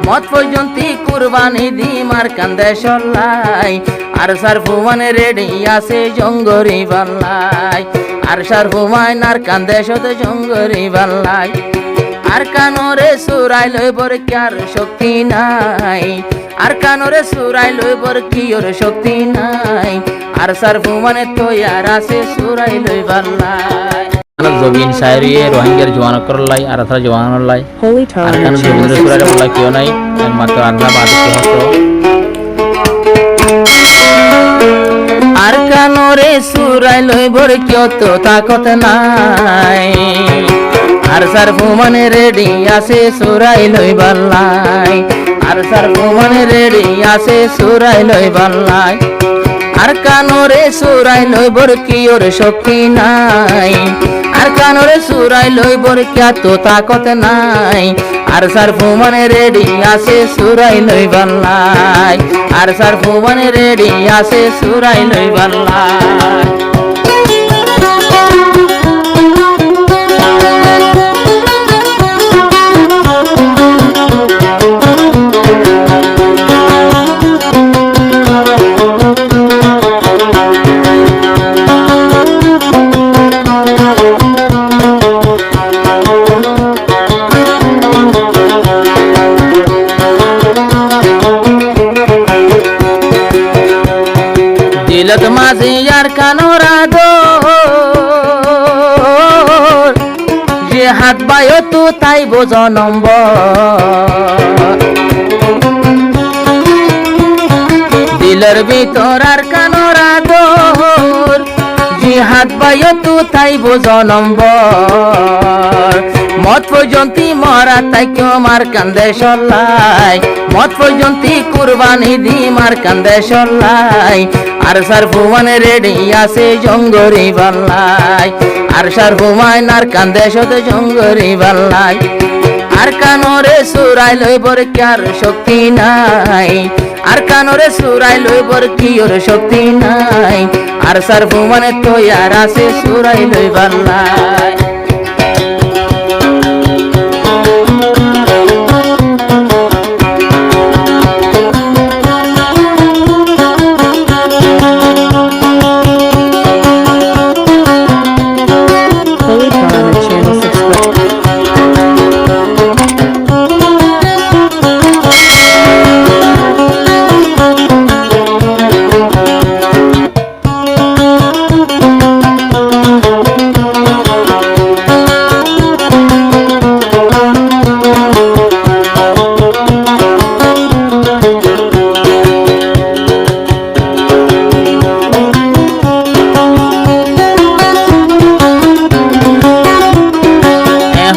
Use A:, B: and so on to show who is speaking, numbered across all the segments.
A: মত পর্যন্ত কুরবানি দিমার কান্দে সল্লাই আর সার ফুমান রেডি আছে জঙ্গরি বাল্লাই আর সার ফুমাইন আর কান্দে শত জঙ্গরি বাল্লাই আর কানরে সুরাই লইবর কি আর শক্তি নাই আর কানরে সুরাই লইবর কি ওর শক্তি নাই আর সার ফুমানে তৈয়ার আছে সুরাই লই বাল্লাই জবিন শায়রিয়ে রোহিঙ্গার জওয়ান করলাই আর আথরা জওয়ান লাই আর কান জবিন সুরাই বলাই কিও নাই মাত্র আধা বাদ কি হতো আর কানরে সুরাই লইবর কিও তো তাকত নাই আর সার ফুমানে রেডি আছে সুরাই লই বাল্লাই আর সার ফুমানে রেডি আছে সুরাই লই বাল্লাই আর কানরে সুরাই লইবর কি ওর শক্তি নাই আর কানরে সুরাই লইবর কি তো তাকত নাই আর সার ফুমানে রেডি আছে সুরাই লই বাল্লাই আর সার ফুমানে রেডি আছে সুরাই লই বাল্লাই দিলত মাঝে আর কানোরা দোর যে হাত বায়ো তো তাই বোঝ নম্বর দিলের ভিতর আর কানোরা দোর যে হাত বায়ো তো তাই বোঝ নম্বর মত পর্যন্ত মরা তাই কেউ মার কান্দে সল্লাই মত পর্যন্ত কুরবানি দি মার কান্দে সল্লাই আর সার ফুমানে রেডি আছে জঙ্গরি বাল্লাই আর সার ফুমাইন আর কান্দে শত জঙ্গরি বাল্লাই আর কানরে সুরাই লইবর কি আর শক্তি নাই আর কানরে সুরাই লইবর কি ওর শক্তি নাই আর সার ফুমানে তৈয়ার আছে সুরাই লই বাল্লাই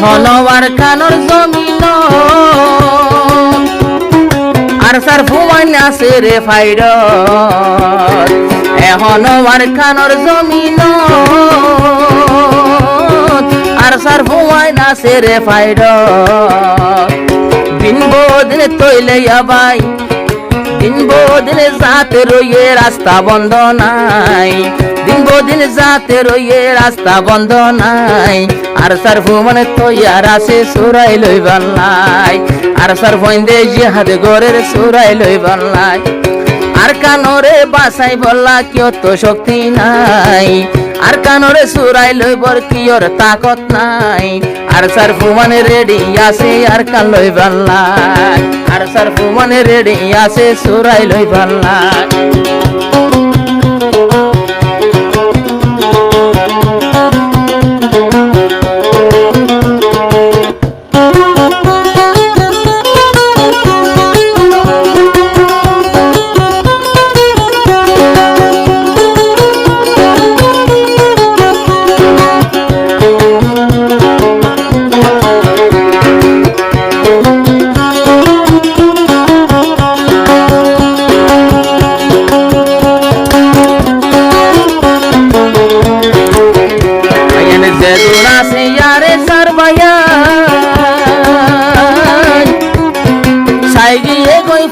A: হনওয়ার কানর জমিন আর সার ফুমাইন আছে রে ফাইড হনওয়ার কানর জমিন আর সার ফুমাইন আছে রে ফাইড দিন বদিন তৈলে আবাই দিন বদিন যাতে রইয়ে রাস্তা বন্ধ নাই দিন বদিন যাতে রইয়ে রাস্তা বন্ধ নাই আর সার ফুমানে তৈয়ার আছে সুরাই লই বাল্লাই আর সার ফইন্দে জিহাদ গরের সুরাই লই বাল্লাই আর কানরে বাসাই বললা কিও তো শক্তি নাই আর কানরে সুরাই লইবর কি ওর তাকত নাই আর সার ফুমানে রেডি আছে আর কান লই বাল্লাই আর সার ফুমানে রেডি আছে সুরাই লই বাল্লাই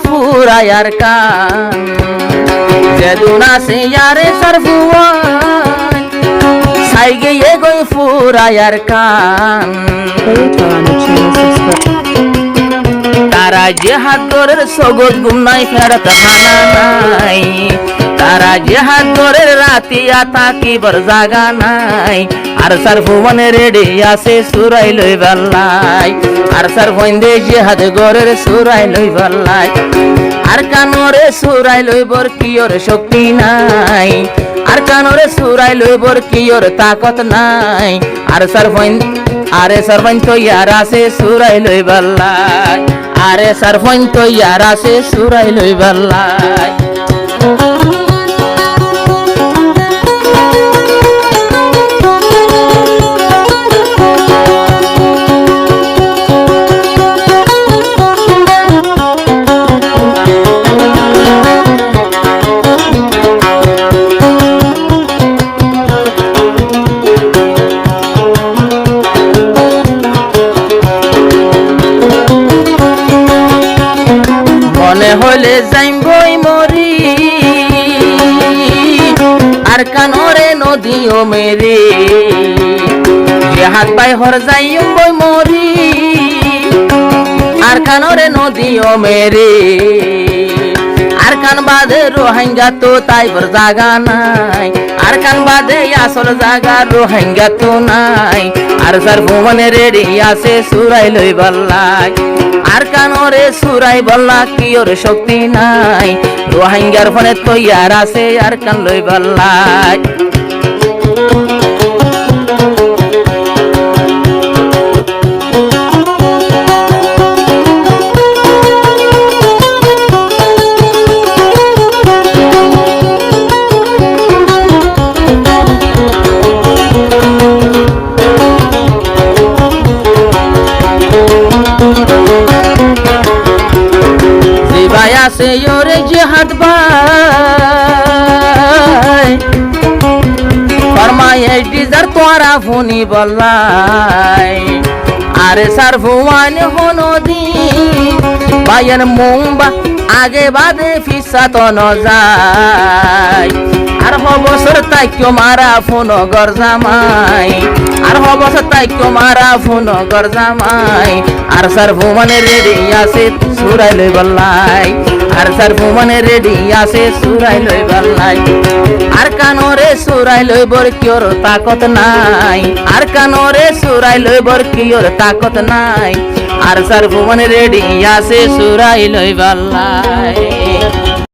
A: ফুরায়ার কান যেদুনা সে ইয়ারে সরফুয়ান সাইগে গই ফুরায়ার কান তারা যে হাত ধরে সগত ঘুম নাই ফেরত খানা নাই তারা যে হাত ধরে রাতি থাকিবার জাগা নাই আর সার ভুবনে রেডি আছে সুরাই লই বেল্লাই আর সার বন্দে যে হাত গরের সুরাই লই বেল্লাই আর কানরে সুরাই লইবর কিয়র শক্তি নাই আর কানরে সুরাই লইবর কিয়র তাকত নাই আর সারফাইন আরে সারফাইন তো ইয়ার আছে সুরাই লই বেল্লাই আরে সারফাইন তো ইয়ার আছে সুরাই লই বেল্লাই মনে হলে যাইবই মরি আর কানরে নদীও মেরে যে হাত পাই হর যাইবই মরি আর কানরে নদীও মেরে আর কান বাদে রোহিঙ্গা তো তাইবার জাগা নাই আর কান বাদে আসল জাগা রোহিঙ্গা তো নাই আর সার ভুবনে রেডি আছে সুরাই লই বেল্লাই আর কানরে সুরাই বল্লা কিয়র শক্তি নাই রোহিঙ্গার ফোনে তো ইয়ার আছে আর কান লই বেল্লাই আছে ওরে যে হাত ভাই ফরমাই এই ডিজার তোরা ফোনি বললাই আরে সার ভুয়ান হনদি বাইয়ের মুম্বা আগে বাদে ফিসা তো ন যায় আর হবসর তাইক্য মারা ফোন গরজামাই আর হবসর তাইক্য মারা ফোন গরজামাই আর সার ভুবনে রেডি আছে সুরাই লই বেল্লাই আর সার ভুবনে রেডি আছে সুরাই লই বেল্লাই আর কানরে সুরাই লইবর কিয়র তাকত নাই আর কানরে সুরাই লইবর কিয়র তাকত নাই আর সার ভুবনে রেডি আছে সুরাই লই বেল্লাই